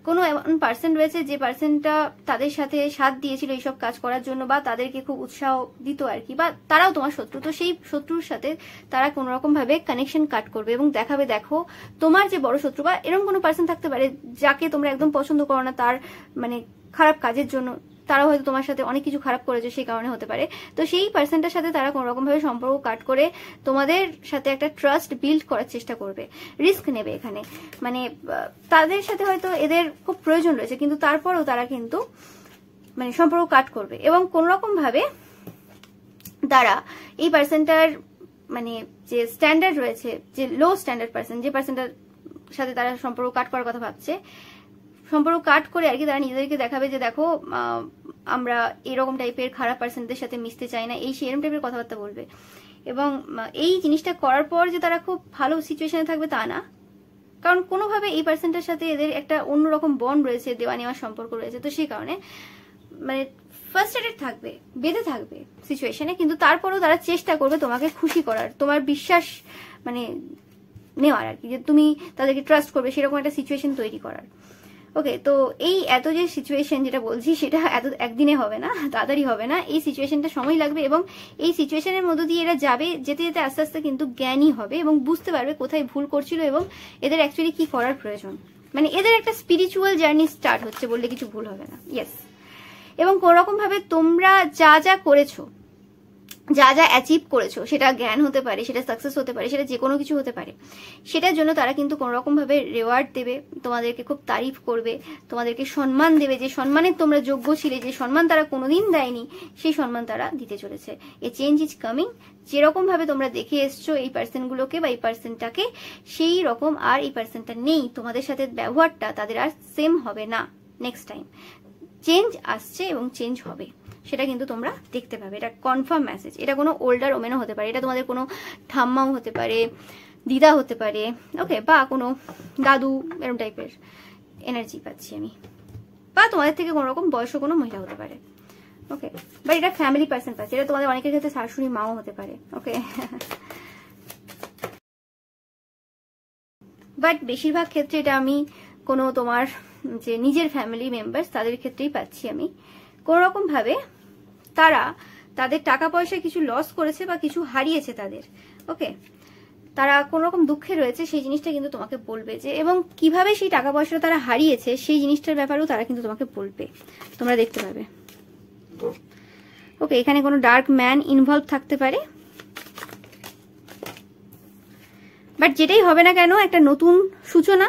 কোনো এমন পার্সন রয়েছে যে পার্সনটা তাদের সাথে সাথ দিয়েছিল এইসব কাজ করার জন্য, বা তাদেরকে খুব উৎসাহ দিত আর কি, বা তারাও তোমার শত্রু, তো সেই শত্রুর সাথে তারা কোনো রকম ভাবে কানেকশন কাট করবে, এবং দেখাবে দেখো তোমার যে বড় শত্রু, বা এরকম কোনো পার্সন থাকতে পারে যাকে তোমরা একদম পছন্দ করো না তার মানে খারাপ কাজের জন্য, তারা হয়তো তোমার সাথে অনেক কিছু খারাপ করেছে সেই কারণে হতে পারে, তো সেই পার্সনটার সাথে তারা কোনো রকম ভাবে সম্পর্ক কাট করে তোমাদের সাথে একটা ট্রাস্ট বিল্ড করার চেষ্টা করবে, রিস্ক নেবে এখানে, মানে তাদের সাথে হয়তো এদের খুব প্রয়োজন রয়েছে, কিন্তু তারপরেও তারা কিন্তু মানে সম্পর্ক কাট করবে, এবং কোন রকম ভাবে তারা এই পার্সনটার মানে যে স্ট্যান্ডার্ড রয়েছে, যে লো স্ট্যান্ডার্ড পার্সন, যে পার্সনটার সাথে তারা সম্পর্ক কাট করার কথা ভাবছে, সম্পর্ক কাট করে আর কি তারা নিজেদেরকে দেখাবে যে দেখো আমরা এরকম টাইপের খারাপ পার্সনদের সাথে মিশতে চাই না, এই সেরকম টাইপের কথাবার্তা বলবে, এবং এই জিনিসটা করার পর যে তারা খুব ভালো সিচুয়েশনে থাকবে তা না, কারণ কোনোভাবে এই পার্সনটার সাথে এদের একটা অন্যরকম বন্ড রয়েছে, দেওয়া নেওয়ার সম্পর্ক রয়েছে, তো সেই কারণে মানে ফার্স্ট্রেটেড থাকবে, বেঁধে থাকবে সিচুয়েশনে, কিন্তু তারপরেও তারা চেষ্টা করবে তোমাকে খুশি করার, তোমার বিশ্বাস মানে নেওয়ার আর কি, যে তুমি তাদেরকে ট্রাস্ট করবে সেরকম একটা সিচুয়েশন তৈরি করার। ওকে, তো এই এত যে সিচুয়েশন যেটা বলছি সেটা এত একদিনে হবে না, তাড়াতাড়ি হবে না, এই সিচুয়েশনটা সময় লাগবে, এবং এই সিচুয়েশনের মধ্য দিয়ে এরা যাবে, যেতে যেতে আস্তে আস্তে কিন্তু জ্ঞানী হবে, এবং বুঝতে পারবে কোথায় ভুল করছিল, এবং এদের অ্যাকচুয়ালি কি করার প্রয়োজন, মানে এদের একটা স্পিরিচুয়াল জার্নি স্টার্ট হচ্ছে বললে কিছু ভুল হবে না। ইয়েস, এবং কোনোরকম ভাবে তোমরা যা যা করেছো, যা যা অ্যাচিভ করেছো, সেটা জ্ঞান হতে পারে, সেটা সাকসেস হতে পারে, সেটা যে কোনো কিছু হতে পারে, সেটার জন্য তারা কিন্তু কোনো রকম ভাবে রিওয়ার্ড দেবে, তোমাদেরকে খুব তারিফ করবে, তোমাদেরকে সম্মান দেবে, যে সম্মানের তোমরা যোগ্য ছিলে, যে সম্মান তারা কোনোদিন দেয়নি, সেই সম্মান তারা দিতে চলেছে। এ চেঞ্জ ইজ কামিং, যেরকম ভাবে তোমরা দেখে এসছো এই পার্সনগুলোকে বা এই পার্সনটাকে, সেই রকম আর এই পার্সনটা নেই, তোমাদের সাথে ব্যবহারটা তাদের আর সেম হবে না নেক্সট টাইম। চেঞ্জ আসছে এবং চেঞ্জ হবে, সেটা কিন্তু তোমরা দেখতে পাবে। এটা কনফার্ম মেসেজ। এটা কোনো ওল্ডার ওমেনও হতে পারে, এটা তোমাদের কোনো ঠাম্মাও হতে পারে, দিদা হতে পারে, ওকে, বা কোনো দাদু, এরকম টাইপের এনার্জি পাচ্ছি আমি, বা তোমাদের থেকে কোনো রকম বয়স্ক কোনো মহিলা হতে পারে, ওকে। বাট এটা ফ্যামিলি পার্সন পাচ্ছে, এটা তোমাদের অনেকের ক্ষেত্রে শাশুড়ি মাও হতে পারে, ওকে। বাট বেশিরভাগ ক্ষেত্রে এটা আমি কোনো তোমার যে নিজের ফ্যামিলি মেম্বার্স তাদের ক্ষেত্রেই পাচ্ছি আমি। কোনো রকম ভাবে তারা তাদের টাকা পয়সা কিছু লস করেছে বা কিছু হারিয়েছে তাদের, ওকে, তারা কোন রকম দুঃখে রয়েছে, সেই জিনিসটা কিন্তু তোমাকে বলবে যে, এবং কিভাবে সেই টাকা পয়সাটা তারা হারিয়েছে সেই জিনিসটার ব্যাপারেও তারা কিন্তু তোমাকে বলবে, তোমরা দেখতে পাবে, ওকে। এখানে কোনো ডার্ক ম্যান ইনভলভ থাকতে পারে, বাট যেটাই হবে না কেন একটা নতুন সূচনা,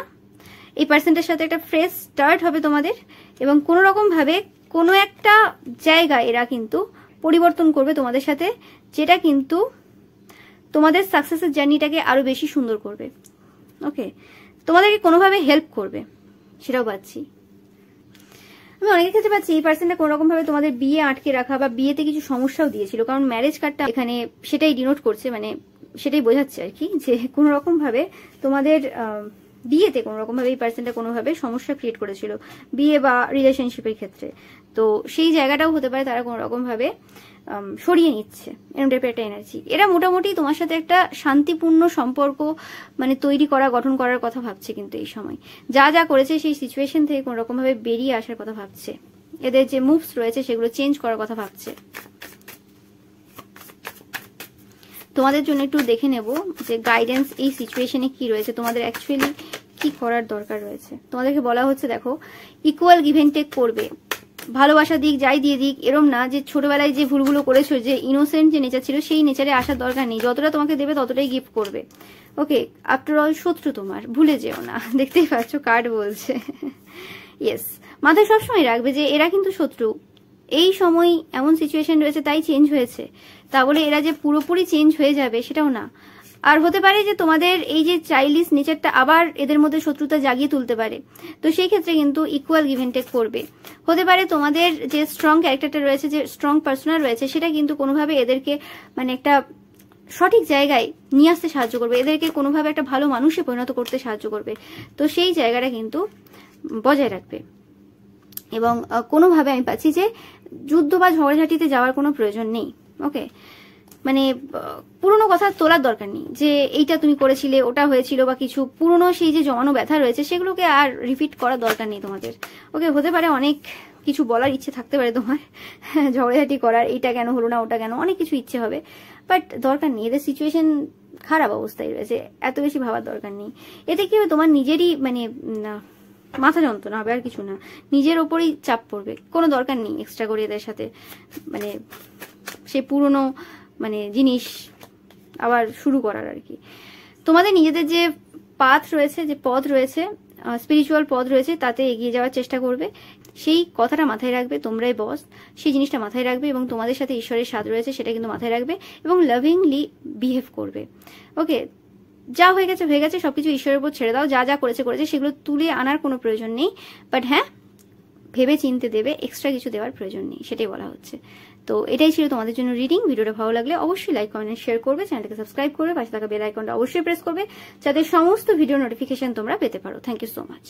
এই পার্সনটার সাথে একটা ফ্রেশ স্টার্ট হবে তোমাদের, এবং কোনো রকম ভাবে কোনো একটা জায়গায় এরা কিন্তু পরিবর্তন করবে তোমাদের সাথে, যেটা কিন্তু তোমাদের সাকসেসের জার্নিটাকে আরো বেশি সুন্দর করবে, ওকে। তোমাদেরকে কোনোভাবে হেল্প করবে, সেটাও পাচ্ছি আমি। অনেকের ক্ষেত্রে পাচ্ছি এই পার্সনটা কোনো রকম ভাবে তোমাদের বিয়ে আটকে রাখা বা বিয়েতে কিছু সমস্যাও দিয়েছিল, কারণ ম্যারেজ কার্ডটা এখানে সেটাই ডিনোট করছে, মানে সেটাই বোঝাচ্ছে আর কি, যে কোনো রকম ভাবে তোমাদের বিয়েতে কোনো রকম ভাবে এই পার্সনটা কোনোভাবে সমস্যা ক্রিয়েট করেছিল বিয়ে বা রিলেশনশিপের ক্ষেত্রে। তো সেই জায়গাটাও হতে পারে তারা কোনো রকম ভাবে সরিয়ে নিচ্ছে, এরকম টাইপের একটা এনার্জি। এরা মোটামুটি তোমার সাথে একটা শান্তিপূর্ণ সম্পর্ক মানে তৈরি করা, গঠন করার কথা ভাবছে, কিন্তু এই সময় যা যা করেছে সেই সিচুয়েশন থেকে কোনো রকম ভাবে বেরিয়ে আসার কথা ভাবছে, এদের যে মুভস রয়েছে সেগুলো চেঞ্জ করার কথা ভাবছে। তোমাদের জন্য একটু দেখে নেব যে গাইডেন্স এই সিচুয়েশনে কি রয়েছে, তোমাদের অ্যাকচুয়ালি কি করার দরকার রয়েছে। তোমাদেরকে বলা হচ্ছে দেখো, ইকুয়াল গিভ এন্ড টেক করবে, ভালোবাসা দিক যাই দিয়ে দিক, এরম না যে ছোটবেলায় যে ভুলগুলো করেছো, যে ইনোসেন্ট যে নেচার ছিল সেই নেচারে আসার দরকার নেই, যতটা তোমাকে দেবে ততটাই গিফট করবে, ওকে। আফটার অল শত্রু তোমার, ভুলে যেও না, দেখতেই পাচ্ছ কার্ড বলছে, ইয়েস। মাথায় সবসময় রাখবে যে এরা কিন্তু শত্রু, এই সময় এমন সিচুয়েশন রয়েছে তাই চেঞ্জ হয়েছে, তা বলে এরা যে পুরোপুরি চেঞ্জ হয়ে যাবে সেটাও না। আর হতে পারে যে তোমাদের এই যে চাইল্ডিশ নেচারটা আবার এদের মধ্যে শত্রুতা জাগিয়ে তুলতে পারে, তো সেই ক্ষেত্রে কিন্তু ইকুয়াল গিভ এন্ড টেক করবে। হতে পারে তোমাদের যে স্ট্রং ক্যারেক্টারটা রয়েছে, যে স্ট্রং পার্সোনা রয়েছে, সেটা কিন্তু কোনোভাবে এদেরকে মানে একটা সঠিক জায়গায় নিয়ে আসতে সাহায্য করবে, এদেরকে কোনোভাবে একটা ভালো মানুষে পরিণত করতে সাহায্য করবে, তো সেই জায়গাটা কিন্তু বজায় রাখবে। এবং কোনোভাবে আমি পাচ্ছি যে যুদ্ধ বা ঝগড়াঝাটিতে যাওয়ার কোনো প্রয়োজন নেই, ওকে। মানে পুরনো কথা তোলার দরকার নেই যে এইটা তুমি করেছিলে, ওটা হয়েছিল, বা কিছু পুরনো সেই যে জমানো ব্যথা রয়েছে সেগুলোকে আর রিপিট করার দরকার নেই তোমাদের, ওকে। হতে পারে অনেক কিছু বলার ইচ্ছে থাকতে পারে তোমার, ঝগড়াঝাটি করার, এইটা কেন হলো না, ওটা কেন, অনেক কিছু ইচ্ছে হবে, বাট দরকার নেই। এদের সিচুয়েশন খারাপ অবস্থায় রয়েছে, এত বেশি ভাবার দরকার নেই। এতে কি হবে, তোমার নিজেরই মানে মাথা যন্ত্রণা হবে, আর কিছু না, নিজের ওপরই চাপ পড়বে, কোনো দরকার নেই এক্সট্রা করে এদের সাথে মানে সেই পুরনো মানে জিনিস আবার শুরু করার আর কি। তোমাদের নিজেদের যে পাথ রয়েছে, যে পথ রয়েছে, স্পিরিচুয়াল পথ রয়েছে, তাতে এগিয়ে যাওয়ার চেষ্টা করবে, সেই কথাটা মাথায় রাখবে, তোমরাই বস, সেই জিনিসটা মাথায় রাখবে, এবং তোমাদের সাথে ঈশ্বরের স্বাদ রয়েছে সেটা কিন্তু মাথায় রাখবে, এবং লাভিংলি বিহেভ করবে, ওকে। যা হয়ে গেছে হয়ে গেছে, সবকিছু ঈশ্বরের উপর ছেড়ে দাও, যা যা করেছে করেছে, সেগুলো তুলে আনার কোনো প্রয়োজন নেই, বাট হ্যাঁ ভেবে চিনতে দেবে, এক্সট্রা কিছু দেওয়ার প্রয়োজন নেই, সেটাই বলা হচ্ছে। তো এটাই ছিল তোমাদের জন্য রিডিং। ভিডিওটা ভালো লাগলে অবশ্যই লাইক কমেন্ট শেয়ার করবে, চ্যানেলটাকে সাবস্ক্রাইব করবে, পাশে থাকা বেল আইকনটা অবশ্যই প্রেস করবে, যাতে সমস্ত ভিডিও নোটিফিকেশন তোমরা পেতে পারো। Thank you so much.